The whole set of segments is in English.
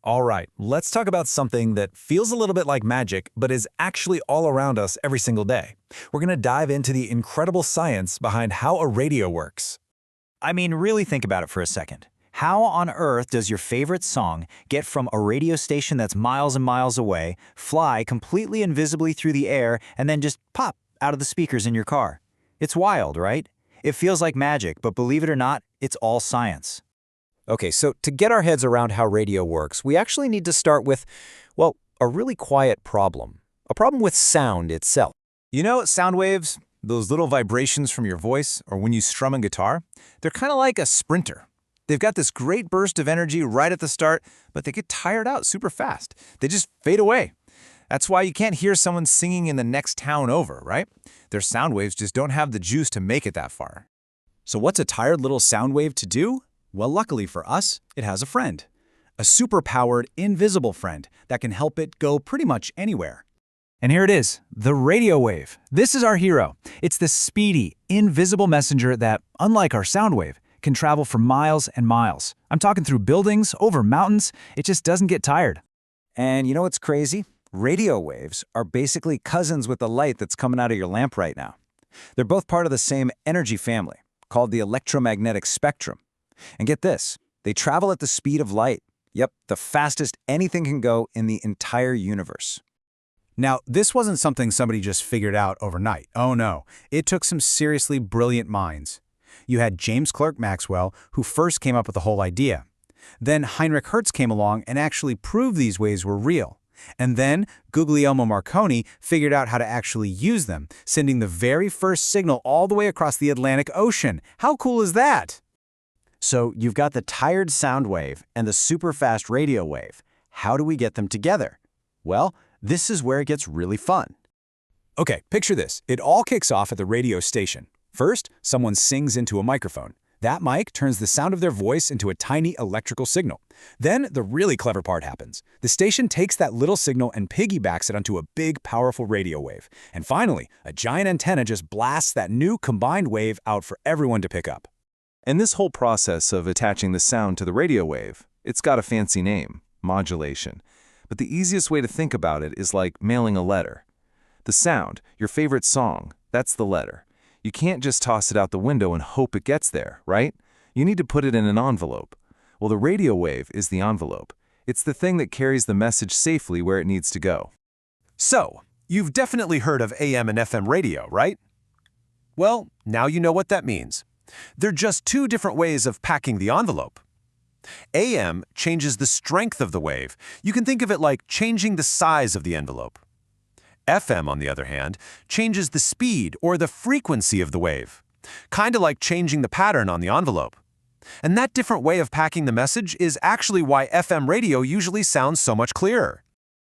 All right, let's talk about something that feels a little bit like magic, but is actually all around us every single day. We're going to dive into the incredible science behind how a radio works. I mean, really think about it for a second. How on earth does your favorite song get from a radio station that's miles and miles away, fly completely invisibly through the air, and then just pop out of the speakers in your car? It's wild, right? It feels like magic, but believe it or not, it's all science. Okay, so to get our heads around how radio works, we actually need to start with, well, a really quiet problem. A problem with sound itself. You know, sound waves, those little vibrations from your voice or when you strum a guitar, they're kind of like a sprinter. They've got this great burst of energy right at the start, but they get tired out super fast. They just fade away. That's why you can't hear someone singing in the next town over, right? Their sound waves just don't have the juice to make it that far. So what's a tired little sound wave to do? Well, luckily for us, it has a friend. A super-powered, invisible friend that can help it go pretty much anywhere. And here it is, the radio wave. This is our hero. It's the speedy, invisible messenger that, unlike our sound wave, can travel for miles and miles. I'm talking through buildings, over mountains. It just doesn't get tired. And you know what's crazy? Radio waves are basically cousins with the light that's coming out of your lamp right now. They're both part of the same energy family, called the electromagnetic spectrum. And get this, they travel at the speed of light. Yep, the fastest anything can go in the entire universe. Now, this wasn't something somebody just figured out overnight. Oh no, it took some seriously brilliant minds. You had James Clerk Maxwell, who first came up with the whole idea. Then Heinrich Hertz came along and actually proved these waves were real. And then Guglielmo Marconi figured out how to actually use them, sending the very first signal all the way across the Atlantic Ocean. How cool is that? So you've got the tired sound wave and the super fast radio wave. How do we get them together? Well, this is where it gets really fun. Okay, picture this. It all kicks off at the radio station. First, someone sings into a microphone. That mic turns the sound of their voice into a tiny electrical signal. Then the really clever part happens. The station takes that little signal and piggybacks it onto a big, powerful radio wave. And finally, a giant antenna just blasts that new combined wave out for everyone to pick up. And this whole process of attaching the sound to the radio wave, it's got a fancy name, modulation. But the easiest way to think about it is like mailing a letter. The sound, your favorite song, that's the letter. You can't just toss it out the window and hope it gets there, right? You need to put it in an envelope. Well, the radio wave is the envelope. It's the thing that carries the message safely where it needs to go. So, you've definitely heard of AM and FM radio, right? Well, now you know what that means. They're just two different ways of packing the envelope. AM changes the strength of the wave. You can think of it like changing the size of the envelope. FM, on the other hand, changes the speed or the frequency of the wave, kind of like changing the pattern on the envelope. And that different way of packing the message is actually why FM radio usually sounds so much clearer.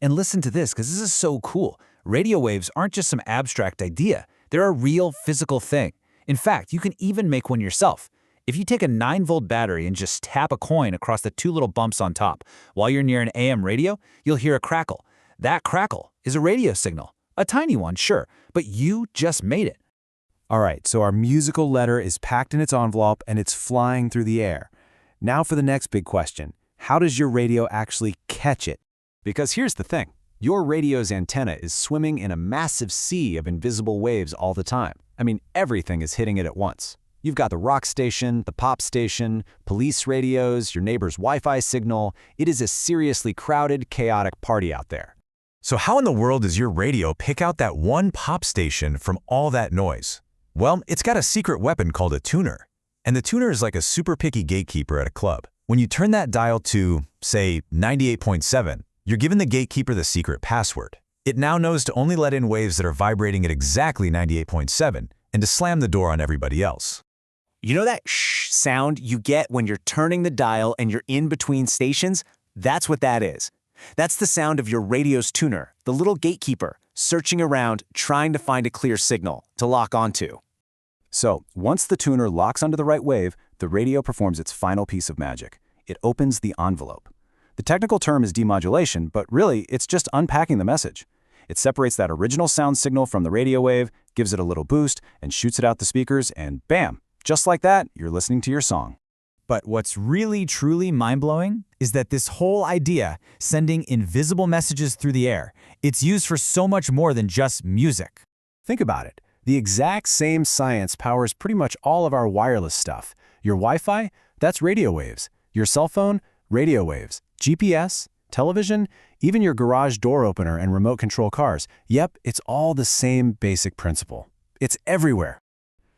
And listen to this, because this is so cool. Radio waves aren't just some abstract idea. They're a real physical thing. In fact, you can even make one yourself. If you take a 9-volt battery and just tap a coin across the two little bumps on top, while you're near an AM radio, you'll hear a crackle. That crackle is a radio signal. A tiny one, sure, but you just made it. All right, so our musical letter is packed in its envelope and it's flying through the air. Now for the next big question. How does your radio actually catch it? Because here's the thing. Your radio's antenna is swimming in a massive sea of invisible waves all the time. I mean, everything is hitting it at once. You've got the rock station, the pop station, police radios, your neighbor's Wi-Fi signal. It is a seriously crowded, chaotic party out there. So how in the world does your radio pick out that one pop station from all that noise? Well, it's got a secret weapon called a tuner. And the tuner is like a super picky gatekeeper at a club. When you turn that dial to, say, 98.7, you're giving the gatekeeper the secret password. It now knows to only let in waves that are vibrating at exactly 98.7 and to slam the door on everybody else. You know that shh sound you get when you're turning the dial and you're in between stations? That's what that is. That's the sound of your radio's tuner, the little gatekeeper, searching around, trying to find a clear signal to lock onto. So, once the tuner locks onto the right wave, the radio performs its final piece of magic. It opens the envelope. The technical term is demodulation, but really, it's just unpacking the message. It separates that original sound signal from the radio wave, gives it a little boost, and shoots it out the speakers, and bam! Just like that, you're listening to your song. But what's really, truly mind-blowing is that this whole idea, sending invisible messages through the air, it's used for so much more than just music. Think about it. The exact same science powers pretty much all of our wireless stuff. Your Wi-Fi? That's radio waves. Your cell phone? Radio waves. GPS? Television? Even your garage door opener and remote control cars. Yep, it's all the same basic principle. It's everywhere.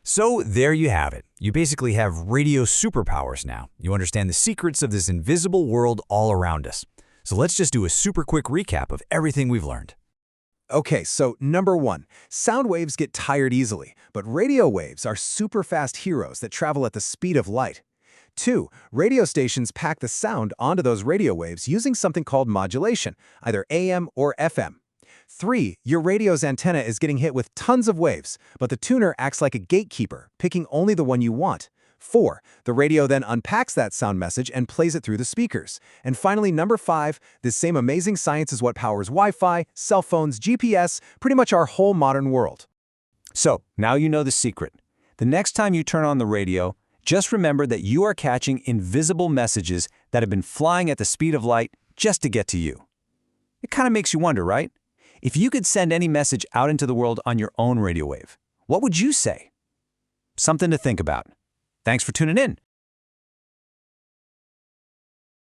So there you have it. You basically have radio superpowers now. You understand the secrets of this invisible world all around us. So let's just do a super quick recap of everything we've learned. Okay, so number 1, sound waves get tired easily, but radio waves are super fast heroes that travel at the speed of light. 2, radio stations pack the sound onto those radio waves using something called modulation, either AM or FM. 3, your radio's antenna is getting hit with tons of waves, but the tuner acts like a gatekeeper, picking only the one you want. 4, the radio then unpacks that sound message and plays it through the speakers. And finally, number 5, this same amazing science is what powers Wi-Fi, cell phones, GPS, pretty much our whole modern world. So, now you know the secret. The next time you turn on the radio, just remember that you are catching invisible messages that have been flying at the speed of light just to get to you. It kind of makes you wonder, right? If you could send any message out into the world on your own radio wave, what would you say? Something to think about. Thanks for tuning in.